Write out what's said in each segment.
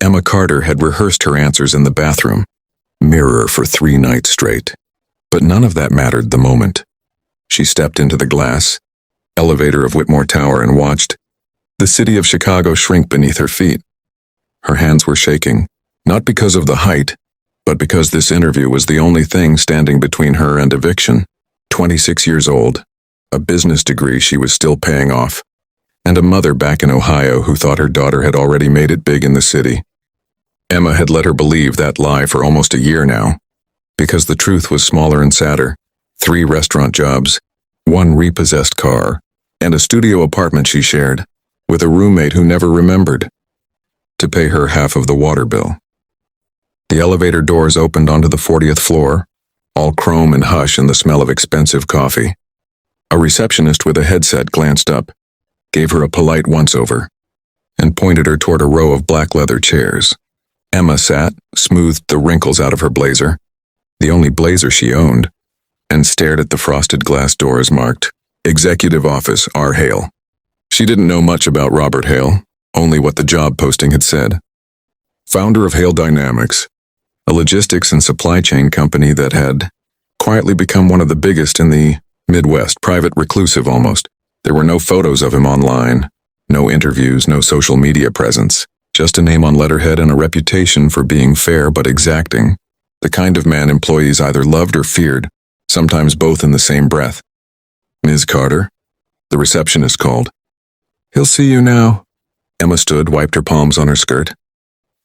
Emma Carter had rehearsed her answers in the bathroom, mirror for 3 nights straight. But none of that mattered the moment. She stepped into the glass elevator of Whitmore Tower and watched the city of Chicago shrink beneath her feet. Her hands were shaking, not because of the height, but because this interview was the only thing standing between her and eviction. 26 years old, a business degree she was still paying off, and a mother back in Ohio who thought her daughter had already made it big in the city. Emma had let her believe that lie for almost a year now, because the truth was smaller and sadder. 3 restaurant jobs, 1 repossessed car, and a studio apartment she shared, with a roommate who never remembered to pay her half of the water bill. The elevator doors opened onto the 40th floor, all chrome and hush and the smell of expensive coffee. A receptionist with a headset glanced up, gave her a polite once-over, and pointed her toward a row of black leather chairs. Emma sat, smoothed the wrinkles out of her blazer, the only blazer she owned, and stared at the frosted glass doors marked, Executive Office R. Hale. She didn't know much about Robert Hale, only what the job posting had said. Founder of Hale Dynamics, a logistics and supply chain company that had quietly become one of the biggest in the Midwest, private, reclusive almost. There were no photos of him online, no interviews, no social media presence, just a name on letterhead and a reputation for being fair but exacting, the kind of man employees either loved or feared, sometimes both in the same breath. Ms. Carter, the receptionist called. He'll see you now. Emma stood, wiped her palms on her skirt,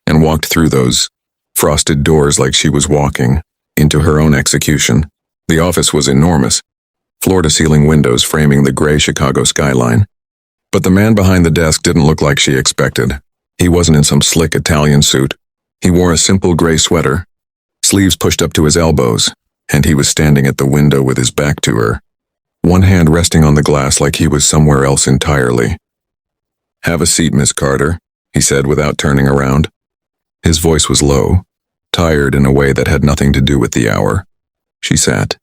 and walked through those frosted doors like she was walking into her own execution. The office was enormous, floor-to-ceiling windows framing the gray Chicago skyline. But the man behind the desk didn't look like she expected. He wasn't in some slick Italian suit. He wore a simple gray sweater, sleeves pushed up to his elbows, and he was standing at the window with his back to her, one hand resting on the glass like he was somewhere else entirely. Have a seat, Miss Carter, he said without turning around. His voice was low, tired in a way that had nothing to do with the hour. She sat.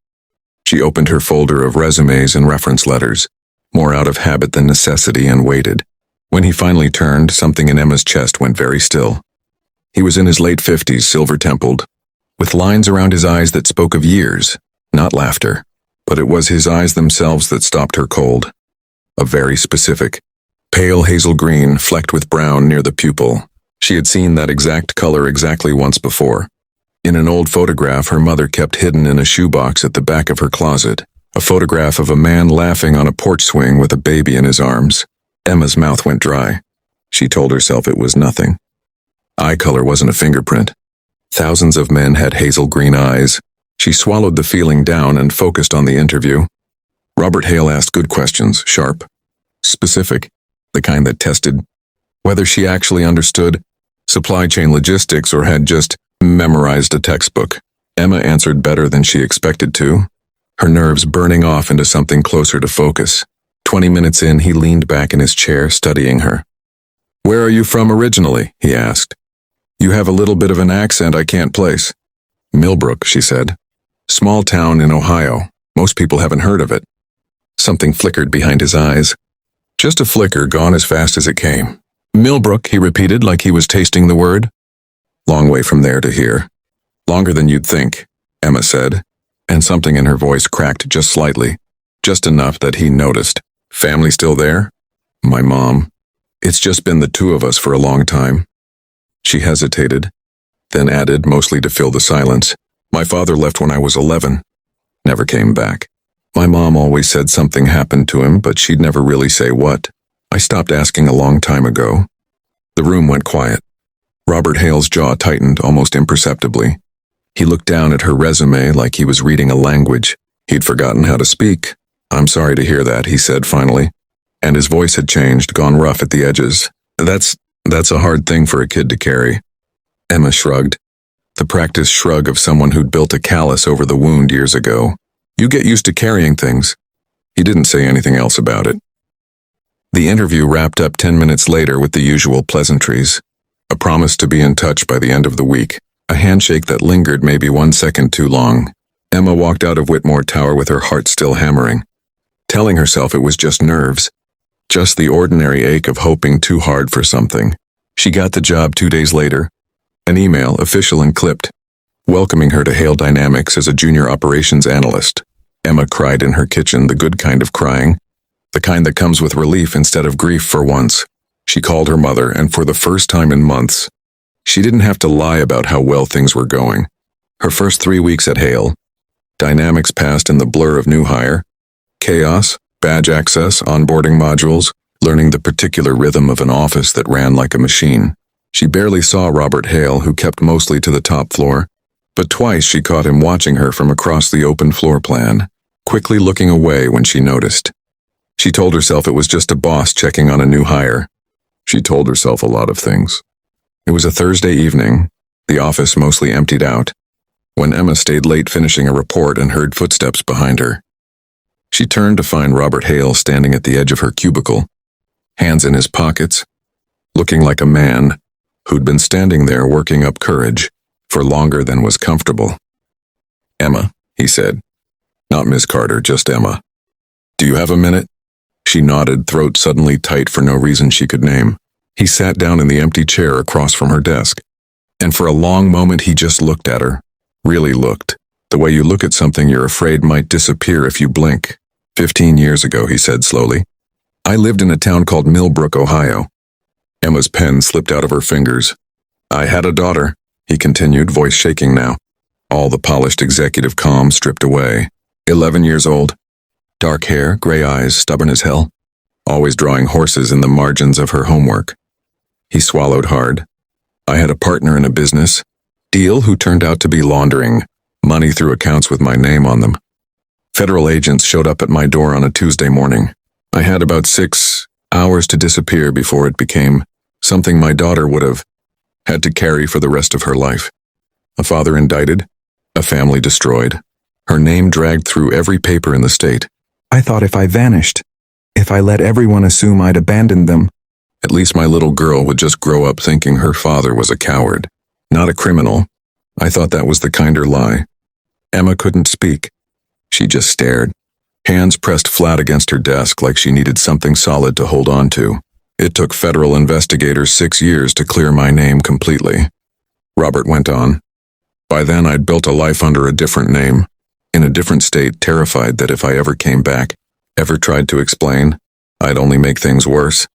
She opened her folder of resumes and reference letters, more out of habit than necessity, and waited. When he finally turned, something in Emma's chest went very still. He was in his late 50s, silver-templed, with lines around his eyes that spoke of years, not laughter. But it was his eyes themselves that stopped her cold. A very specific, pale hazel green flecked with brown near the pupil. She had seen that exact color exactly once before. In an old photograph her mother kept hidden in a shoebox at the back of her closet, a photograph of a man laughing on a porch swing with a baby in his arms. Emma's mouth went dry. She told herself it was nothing. Eye color wasn't a fingerprint. Thousands of men had hazel green eyes. She swallowed the feeling down and focused on the interview. Robert Hale asked good questions, sharp, specific, the kind that tested whether she actually understood supply chain logistics or had just memorized a textbook. Emma answered better than she expected to, her nerves burning off into something closer to focus. 20 minutes in, he leaned back in his chair, studying her. Where are you from originally? He asked. You have a little bit of an accent I can't place. Millbrook, she said. Small town in Ohio. Most people haven't heard of it. Something flickered behind his eyes. Just a flicker, gone as fast as it came. Millbrook, he repeated like he was tasting the word. Long way from there to here. Longer than you'd think, Emma said, and something in her voice cracked just slightly, just enough that he noticed. Family still there? My mom. It's just been the 2 of us for a long time. She hesitated, then added, mostly to fill the silence. My father left when I was 11. Never came back. My mom always said something happened to him, but she'd never really say what. I stopped asking a long time ago. The room went quiet. Robert Hale's jaw tightened almost imperceptibly. He looked down at her resume like he was reading a language. He'd forgotten how to speak. I'm sorry to hear that, he said finally. And his voice had changed, gone rough at the edges. That's a hard thing for a kid to carry. Emma shrugged. The practiced shrug of someone who'd built a callus over the wound years ago. You get used to carrying things. He didn't say anything else about it. The interview wrapped up 10 minutes later with the usual pleasantries. A promise to be in touch by the end of the week. A handshake that lingered maybe 1 second too long. Emma walked out of Whitmore Tower with her heart still hammering, telling herself it was just nerves, just the ordinary ache of hoping too hard for something. She got the job 2 days later. An email, official and clipped, welcoming her to Hale Dynamics as a junior operations analyst. Emma cried in her kitchen, the good kind of crying, the kind that comes with relief instead of grief for once. She called her mother, and for the first time in months, she didn't have to lie about how well things were going. Her first 3 weeks at Hale Dynamics passed in the blur of new hire, chaos, badge access, onboarding modules, learning the particular rhythm of an office that ran like a machine. She barely saw Robert Hale, who kept mostly to the top floor, but twice she caught him watching her from across the open floor plan, quickly looking away when she noticed. She told herself it was just a boss checking on a new hire. She told herself a lot of things. It was a Thursday evening, the office mostly emptied out, when Emma stayed late finishing a report and heard footsteps behind her. She turned to find Robert Hale standing at the edge of her cubicle, hands in his pockets, looking like a man who'd been standing there working up courage for longer than was comfortable. "Emma," he said. "Not Miss Carter, just Emma. Do you have a minute?" She nodded, throat suddenly tight for no reason she could name. He sat down in the empty chair across from her desk, and for a long moment he just looked at her, really looked, the way you look at something you're afraid might disappear if you blink. 15 years ago, he said slowly, I lived in a town called Millbrook, Ohio. Emma's pen slipped out of her fingers. I had a daughter, he continued, voice shaking now, all the polished executive calm stripped away. 11 years old. Dark hair, gray eyes, stubborn as hell. Always drawing horses in the margins of her homework. He swallowed hard. I had a partner in a business deal who turned out to be laundering money through accounts with my name on them. Federal agents showed up at my door on a Tuesday morning. I had about 6 hours to disappear before it became something my daughter would have had to carry for the rest of her life. A father indicted, a family destroyed, her name dragged through every paper in the state. I thought if I vanished, if I let everyone assume I'd abandoned them, at least my little girl would just grow up thinking her father was a coward, not a criminal. I thought that was the kinder lie. Emma couldn't speak. She just stared, hands pressed flat against her desk like she needed something solid to hold on to. It took federal investigators 6 years to clear my name completely. Robert went on. By then I'd built a life under a different name, in a different state, terrified that if I ever came back, ever tried to explain, I'd only make things worse.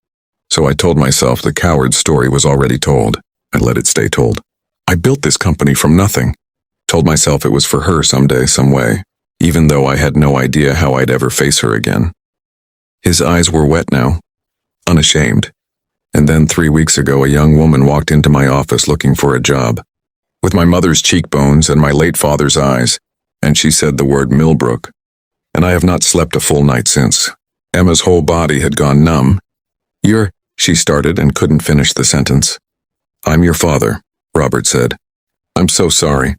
So I told myself the coward's story was already told. I let it stay told. I built this company from nothing. Told myself it was for her someday, some way, even though I had no idea how I'd ever face her again. His eyes were wet now, unashamed. And then 3 weeks ago, a young woman walked into my office looking for a job, with my mother's cheekbones and my late father's eyes, and she said the word Millbrook. And I have not slept a full night since. Emma's whole body had gone numb. She started and couldn't finish the sentence. I'm your father, Robert said. I'm so sorry.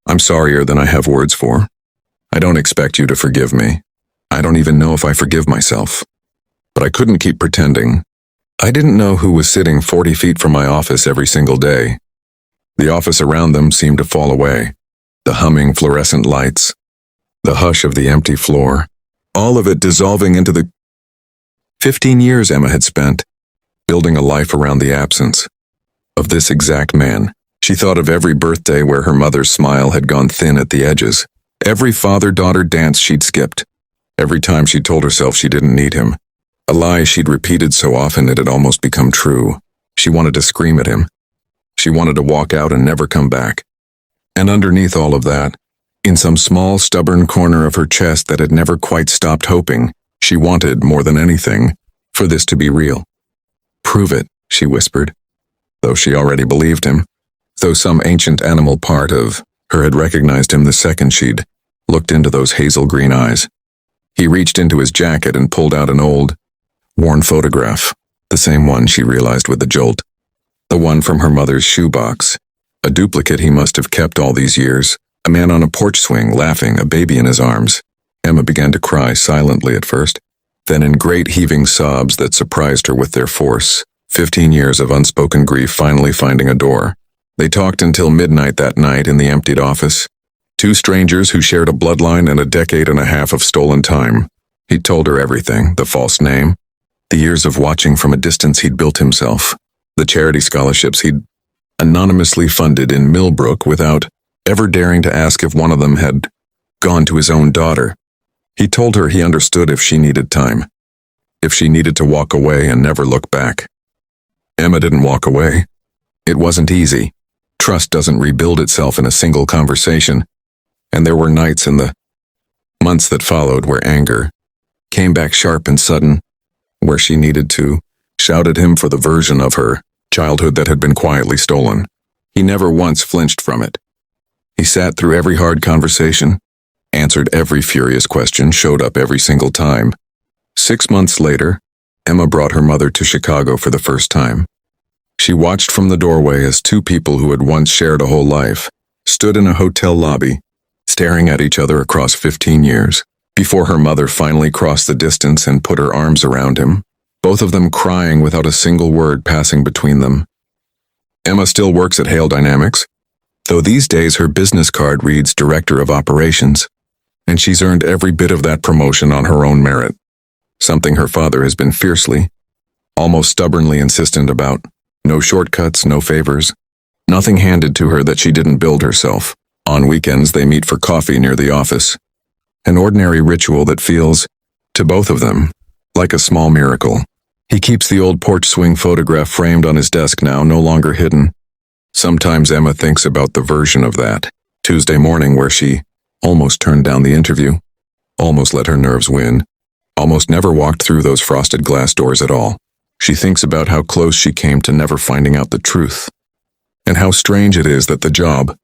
I'm sorrier than I have words for. I don't expect you to forgive me. I don't even know if I forgive myself. But I couldn't keep pretending. I didn't know who was sitting 40 feet from my office every single day. The office around them seemed to fall away. The humming fluorescent lights. The hush of the empty floor. All of it dissolving into the 15 years Emma had spent, building a life around the absence of this exact man. She thought of every birthday where her mother's smile had gone thin at the edges, every father-daughter dance she'd skipped, every time she told herself she didn't need him, a lie she'd repeated so often it had almost become true. She wanted to scream at him. She wanted to walk out and never come back. And underneath all of that, in some small, stubborn corner of her chest that had never quite stopped hoping, she wanted, more than anything, for this to be real. Prove it, she whispered, though she already believed him, though some ancient animal part of her had recognized him the second she'd looked into those hazel green eyes. He reached into his jacket and pulled out an old, worn photograph, the same one she realized with a jolt, the one from her mother's shoebox, a duplicate he must have kept all these years, a man on a porch swing laughing, a baby in his arms. Emma began to cry silently at first, then in great heaving sobs that surprised her with their force, 15 years of unspoken grief finally finding a door. They talked until midnight that night in the emptied office. Two strangers who shared a bloodline and a decade and a half of stolen time. He'd told her everything, the false name, the years of watching from a distance he'd built himself, the charity scholarships he'd anonymously funded in Millbrook without ever daring to ask if one of them had gone to his own daughter. He told her he understood if she needed time, if she needed to walk away and never look back. Emma didn't walk away. It wasn't easy. Trust doesn't rebuild itself in a single conversation, and there were nights in the months that followed where anger came back sharp and sudden, where she needed to shout at him for the version of her childhood that had been quietly stolen. He never once flinched from it. He sat through every hard conversation, answered every furious question, showed up every single time. 6 months later, Emma brought her mother to Chicago for the first time. She watched from the doorway as two people who had once shared a whole life stood in a hotel lobby, staring at each other across 15 years, before her mother finally crossed the distance and put her arms around him, both of them crying without a single word passing between them. Emma still works at Hale Dynamics, though these days her business card reads Director of Operations, and she's earned every bit of that promotion on her own merit, something her father has been fiercely, almost stubbornly insistent about. No shortcuts, no favors, nothing handed to her that she didn't build herself. On weekends they meet for coffee near the office, an ordinary ritual that feels, to both of them, like a small miracle. He keeps the old porch swing photograph framed on his desk now, no longer hidden. Sometimes Emma thinks about the version of that Tuesday morning where she almost turned down the interview, almost let her nerves win, almost never walked through those frosted glass doors at all. She thinks about how close she came to never finding out the truth, and how strange it is that the job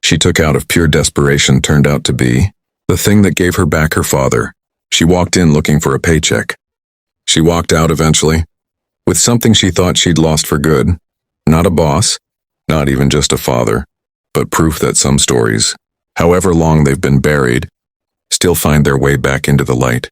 she took out of pure desperation turned out to be the thing that gave her back her father. She walked in looking for a paycheck. She walked out eventually, with something she thought she'd lost for good. Not a boss, not even just a father, but proof that some stories, however long they've been buried, still find their way back into the light.